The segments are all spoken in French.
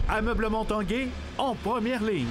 Ameublement Tanguay en première ligne.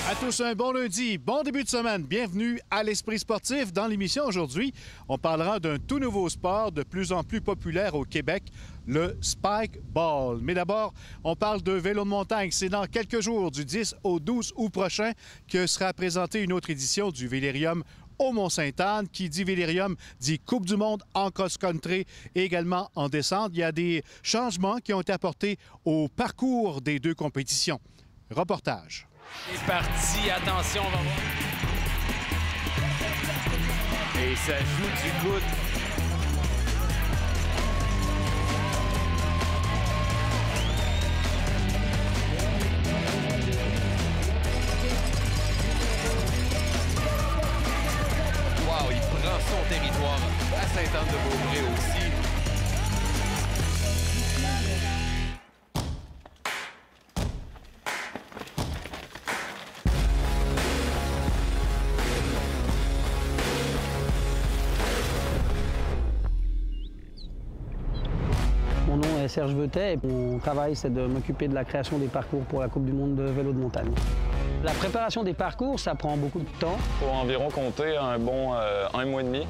À tous un bon lundi, bon début de semaine. Bienvenue à l'Esprit sportif. Dans l'émission aujourd'hui, on parlera d'un tout nouveau sport de plus en plus populaire au Québec, le Spike Ball. Mais d'abord, on parle de vélo de montagne. C'est dans quelques jours, du 10 au 12 août prochain, que sera présentée une autre édition du Vélérium au Mont-Sainte-Anne. Qui dit Vélérium dit Coupe du monde en cross-country et également en descente. Il y a des changements qui ont été apportés au parcours des deux compétitions. Reportage. C'est parti, attention, on va voir. Et ça joue du good. Wow, il prend son territoire à Sainte-Anne-de-Beaupré aussi. Mon nom est Serge Veutet et mon travail, c'est de m'occuper de la création des parcours pour la Coupe du monde de vélo de montagne. La préparation des parcours, ça prend beaucoup de temps. Il faut environ compter un bon 1 mois et demi.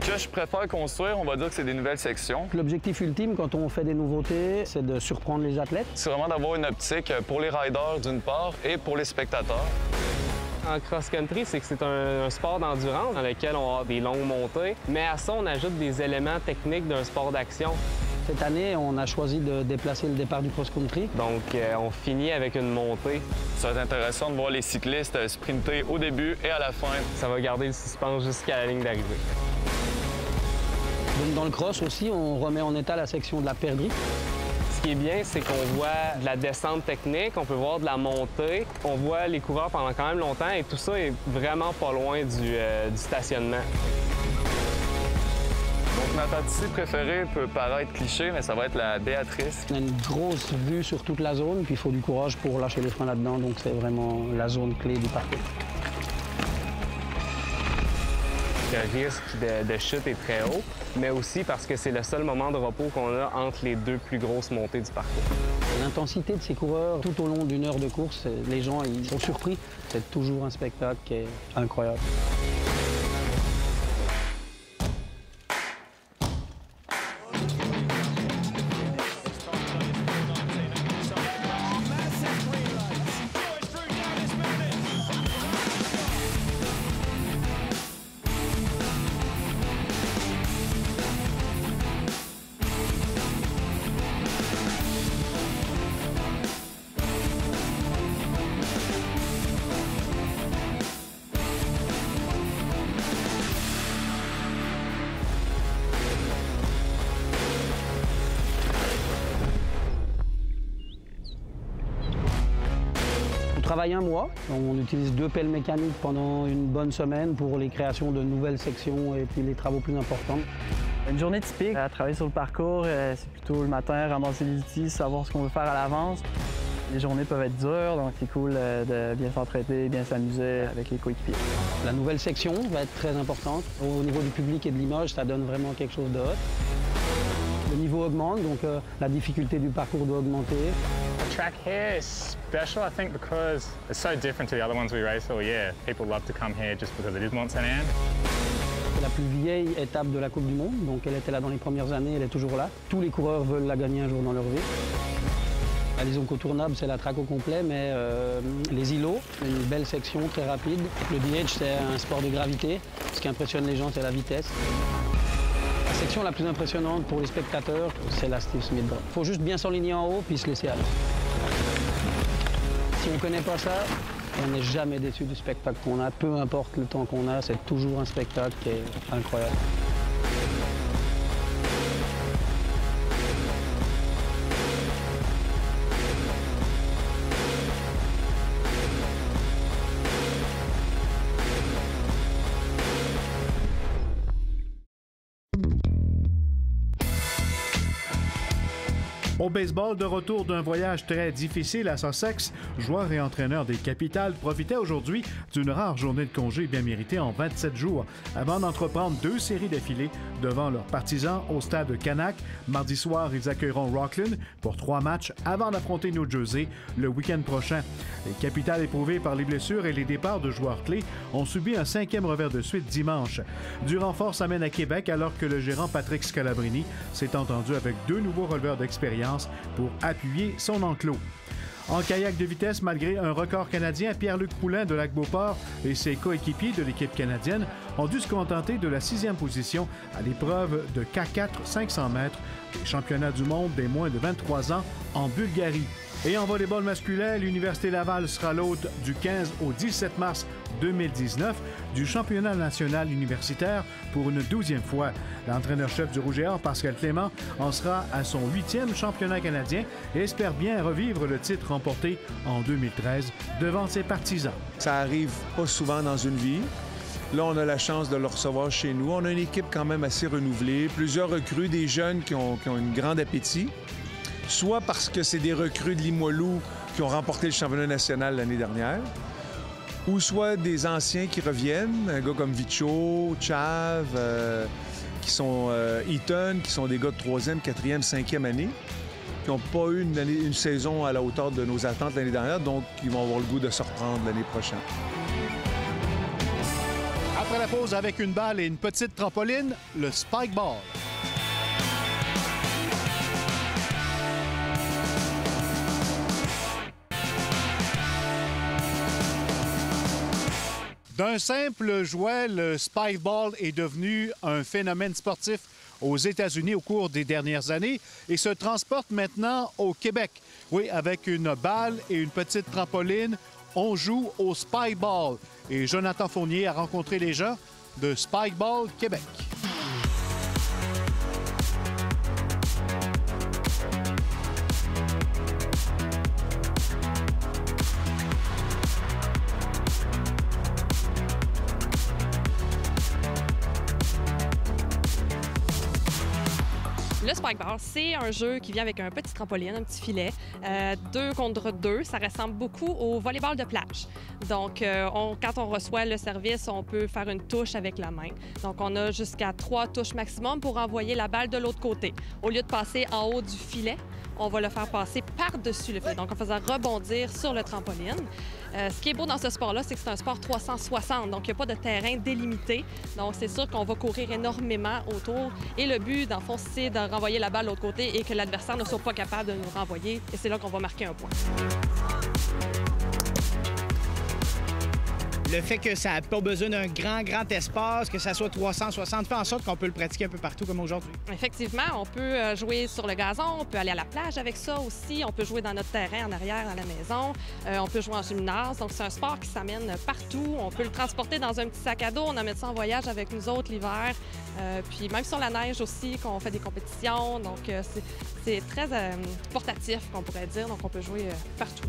Ce que je préfère construire, on va dire que c'est des nouvelles sections. L'objectif ultime, quand on fait des nouveautés, c'est de surprendre les athlètes. C'est vraiment d'avoir une optique pour les riders d'une part et pour les spectateurs. En cross-country, c'est que c'est un sport d'endurance dans lequel on a des longues montées, mais à ça, on ajoute des éléments techniques d'un sport d'action. Cette année, on a choisi de déplacer le départ du cross-country. Donc, on finit avec une montée. Ça va être intéressant de voir les cyclistes sprinter au début et à la fin. Ça va garder le suspense jusqu'à la ligne d'arrivée. Donc, dans le cross aussi, on remet en état la section de la perdrix. Ce qui est bien, c'est qu'on voit de la descente technique, on peut voir de la montée, on voit les coureurs pendant quand même longtemps et tout ça est vraiment pas loin du stationnement. Donc ma partie préférée peut paraître cliché, mais ça va être la Béatrice. On a une grosse vue sur toute la zone, puis il faut du courage pour lâcher les freins là-dedans, donc c'est vraiment la zone clé du parcours. Le risque de chute est très haut, mais aussi parce que c'est le seul moment de repos qu'on a entre les deux plus grosses montées du parcours. L'intensité de ces coureurs tout au long d'une heure de course, les gens ils sont surpris. C'est toujours un spectacle qui est incroyable. On travaille un mois, on utilise 2 pelles mécaniques pendant une bonne semaine pour les créations de nouvelles sections et puis les travaux plus importants. Une journée typique, à travailler sur le parcours, c'est plutôt le matin, ramasser les outils, savoir ce qu'on veut faire à l'avance. Les journées peuvent être dures, donc c'est cool de bien s'entraider, bien s'amuser avec les coéquipiers. La nouvelle section va être très importante. Au niveau du public et de l'image, ça donne vraiment quelque chose de hot. Le niveau augmente, donc la difficulté du parcours doit augmenter. The track here is special, I think, because it's so different to the other ones we race. So yeah, people love to come here just because it is Mont-Sainte-Anne. C'est la plus vieille étape de la Coupe du monde, donc elle était là dans les premières années, elle est toujours là. Tous les coureurs veulent la gagner un jour dans leur vie. Les incontournables, c'est la track au complet, mais les îlots, une belle section très rapide. Le DH, c'est un sport de gravité. Ce qui impressionne les gens, c'est la vitesse. La section la plus impressionnante pour les spectateurs, c'est la Steve Smith. Il faut juste bien s'enligner en haut puis se laisser aller. Si on ne connaît pas ça, on n'est jamais déçu du spectacle qu'on a. Peu importe le temps qu'on a, c'est toujours un spectacle qui est incroyable. Au baseball, de retour d'un voyage très difficile à Sussex, joueurs et entraîneurs des Capitals profitaient aujourd'hui d'une rare journée de congé bien méritée en 27 jours avant d'entreprendre 2 séries d'affilée devant leurs partisans au stade de Canac. Mardi soir, ils accueilleront Rockland pour 3 matchs avant d'affronter New Jersey le week-end prochain. Les Capitals, éprouvés par les blessures et les départs de joueurs clés, ont subi un 5e revers de suite dimanche. Du renfort s'amène à Québec alors que le gérant Patrick Scalabrini s'est entendu avec 2 nouveaux releveurs d'expérience pour appuyer son enclos. En kayak de vitesse, malgré un record canadien, Pierre-Luc Poulin de Lac-Beauport et ses coéquipiers de l'équipe canadienne ont dû se contenter de la 6e position à l'épreuve de K4 500 mètres des championnats du monde des moins de 23 ans en Bulgarie. Et en volleyball masculin, l'Université Laval sera l'hôte du 15 au 17 mars 2019 du championnat national universitaire pour une 12e fois. L'entraîneur-chef du Rouge et Or, Pascal Clément, en sera à son 8e championnat canadien et espère bien revivre le titre remporté en 2013 devant ses partisans. Ça arrive pas souvent dans une vie. Là, on a la chance de le recevoir chez nous. On a une équipe quand même assez renouvelée, plusieurs recrues, des jeunes qui ont un grand appétit, soit parce que c'est des recrues de Limoilou qui ont remporté le championnat national l'année dernière, ou soit des anciens qui reviennent, un gars comme Vicho, Chav, qui sont Eaton, qui sont des gars de 3e, 4e, 5e année, qui n'ont pas eu une saison à la hauteur de nos attentes l'année dernière, donc ils vont avoir le goût de se reprendre l'année prochaine. Après la pause, avec une balle et une petite trampoline, le Spike Ball. D'un simple jouet, le Spike Ball est devenu un phénomène sportif aux États-Unis au cours des dernières années et se transporte maintenant au Québec. Oui, avec une balle et une petite trampoline, on joue au Spike Ball. Et Jonathan Fournier a rencontré les gens de Spike Ball Québec. Le Spike Ball, c'est un jeu qui vient avec un petit trampoline, un petit filet, 2 contre 2. Ça ressemble beaucoup au volleyball de plage. Donc, quand on reçoit le service, on peut faire une touche avec la main. Donc, on a jusqu'à 3 touches maximum pour envoyer la balle de l'autre côté. Au lieu de passer en haut du filet, on va le faire passer par-dessus le filet, donc en faisant rebondir sur le trampoline. Ce qui est beau dans ce sport-là, c'est que c'est un sport 360, donc il n'y a pas de terrain délimité. Donc, c'est sûr qu'on va courir énormément autour. Et le but, dans le fond, c'est de renvoyer la balle de l'autre côté et que l'adversaire ne soit pas capable de nous renvoyer. Et c'est là qu'on va marquer un point. Le fait que ça n'a pas besoin d'un grand espace, que ça soit 360, fait en sorte qu'on peut le pratiquer un peu partout comme aujourd'hui. Effectivement, on peut jouer sur le gazon, on peut aller à la plage avec ça aussi, on peut jouer dans notre terrain en arrière à la maison, on peut jouer en gymnase. Donc, c'est un sport qui s'amène partout. On peut le transporter dans un petit sac à dos, on amène ça en voyage avec nous autres l'hiver. Puis même sur la neige aussi, quand on fait des compétitions. Donc, c'est très portatif, qu'on pourrait dire. Donc, on peut jouer partout.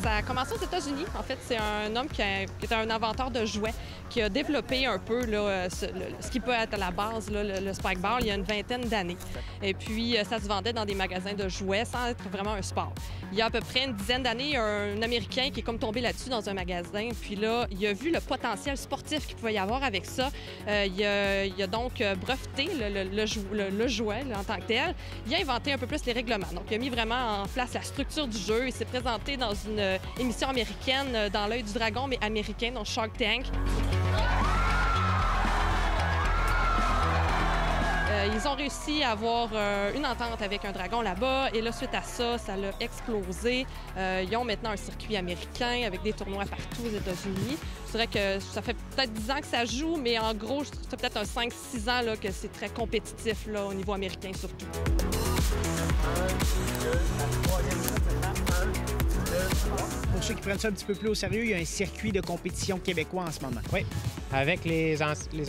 Ça a commencé aux États-Unis. En fait, c'est un homme qui est un inventeur de jouets qui a développé un peu là, ce qui peut être à la base, là, le Spike Ball, il y a une 20aine d'années. Et puis, ça se vendait dans des magasins de jouets sans être vraiment un sport. Il y a à peu près une dizaine d'années, il y a un Américain qui est comme tombé là-dessus dans un magasin. Puis là, il a vu le potentiel sportif qu'il pouvait y avoir avec ça. Il a donc breveté le jouet là, en tant que tel. Il a inventé un peu plus les règlements. Donc, il a mis vraiment en place la structure du jeu. Il s'est présenté dans une émission américaine, dans l'œil du dragon, mais américain, dans Shark Tank. Ils ont réussi à avoir une entente avec un dragon là-bas. Et là, suite à ça, ça l'a explosé. Ils ont maintenant un circuit américain avec des tournois partout aux États-Unis. Je dirais que ça fait peut-être 10 ans que ça joue, mais en gros, c'est peut-être un 5-6 ans là, que c'est très compétitif là, au niveau américain surtout. Pour ceux qui prennent ça un petit peu plus au sérieux, il y a un circuit de compétition québécois en ce moment. Oui. Avec les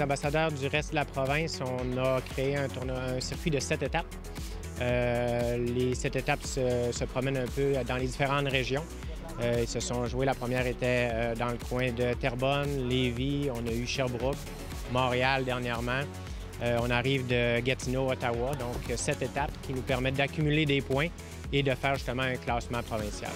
ambassadeurs du reste de la province, on a créé un circuit de 7 étapes. Les 7 étapes se promènent un peu dans les différentes régions. Ils se sont joués. La première était dans le coin de Terrebonne, Lévis, on a eu Sherbrooke, Montréal dernièrement. On arrive de Gatineau, Ottawa, donc 7 étapes qui nous permettent d'accumuler des points et de faire justement un classement provincial.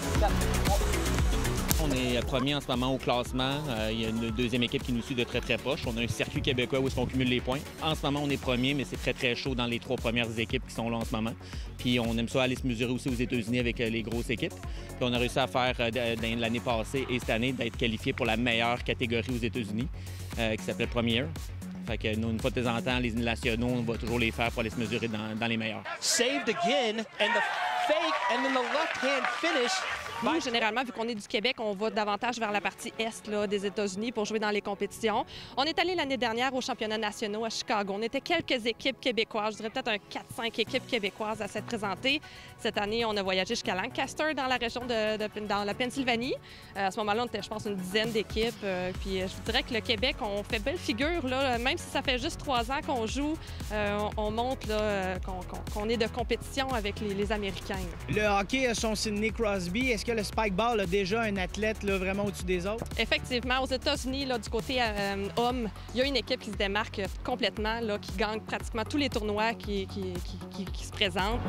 On est premier en ce moment au classement. Il y a une deuxième équipe qui nous suit de très proche. On a un circuit québécois où on cumule les points. En ce moment, on est premier, mais c'est très chaud dans les 3 premières équipes qui sont là en ce moment. Puis on aime ça aller se mesurer aussi aux États-Unis avec les grosses équipes. Puis on a réussi à faire l'année passée et cette année d'être qualifié pour la meilleure catégorie aux États-Unis, qui s'appelle Premier. Fait que nous, une fois de temps en temps, les nationaux, on va toujours les faire pour aller se mesurer dans les meilleurs. Saved again, and the fake, and then the left-hand finish. Nous, généralement, vu qu'on est du Québec, on va davantage vers la partie est là, des États-Unis pour jouer dans les compétitions. On est allé l'année dernière aux championnats nationaux à Chicago. On était quelques équipes québécoises, je dirais peut-être un 4-5 équipes québécoises à s'être présentées. Cette année, on a voyagé jusqu'à Lancaster, dans la région dans la Pennsylvanie. À ce moment-là, on était, je pense, une dizaine d'équipes. Puis je vous dirais que le Québec, on fait belle figure, là. Même si ça fait juste 3 ans qu'on joue, on montre qu'on est de compétition avec les Américains. Le hockey a son Sidney Crosby. Est-ce que le Spikeball a déjà un athlète là, vraiment au-dessus des autres? Effectivement, aux États-Unis, du côté homme, il y a une équipe qui se démarque complètement, là, qui gagne pratiquement tous les tournois qui se présentent.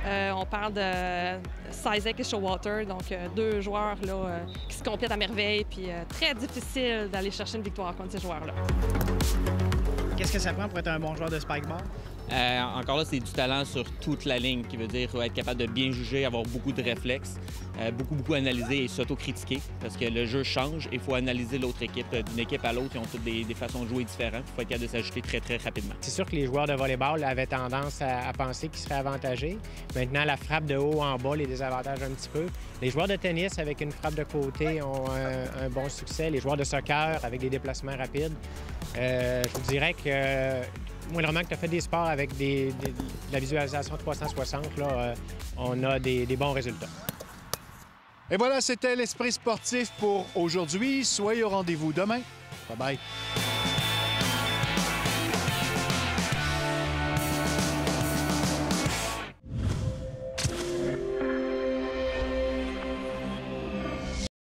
On parle de Sizek et Showalter, donc 2 joueurs là, qui se complètent à merveille, puis très difficile d'aller chercher une victoire contre ces joueurs-là. Qu'est-ce que ça prend pour être un bon joueur de Spikeball? Encore là, c'est du talent sur toute la ligne, qui veut dire être capable de bien juger, avoir beaucoup de réflexes, beaucoup analyser et s'autocritiquer, parce que le jeu change et il faut analyser l'autre équipe. D'une équipe à l'autre, ils ont toutes des façons de jouer différentes. Il faut être capable de s'ajuster très rapidement. C'est sûr que les joueurs de volleyball avaient tendance à penser qu'ils seraient avantagés. Maintenant, la frappe de haut en bas les désavantage un petit peu. Les joueurs de tennis, avec une frappe de côté, ont un bon succès. Les joueurs de soccer, avec des déplacements rapides. Je vous dirais que moindrement que tu as fait des sports avec de la visualisation 360, là, on a des bons résultats. Et voilà, c'était l'Esprit sportif pour aujourd'hui. Soyez au rendez-vous demain. Bye-bye.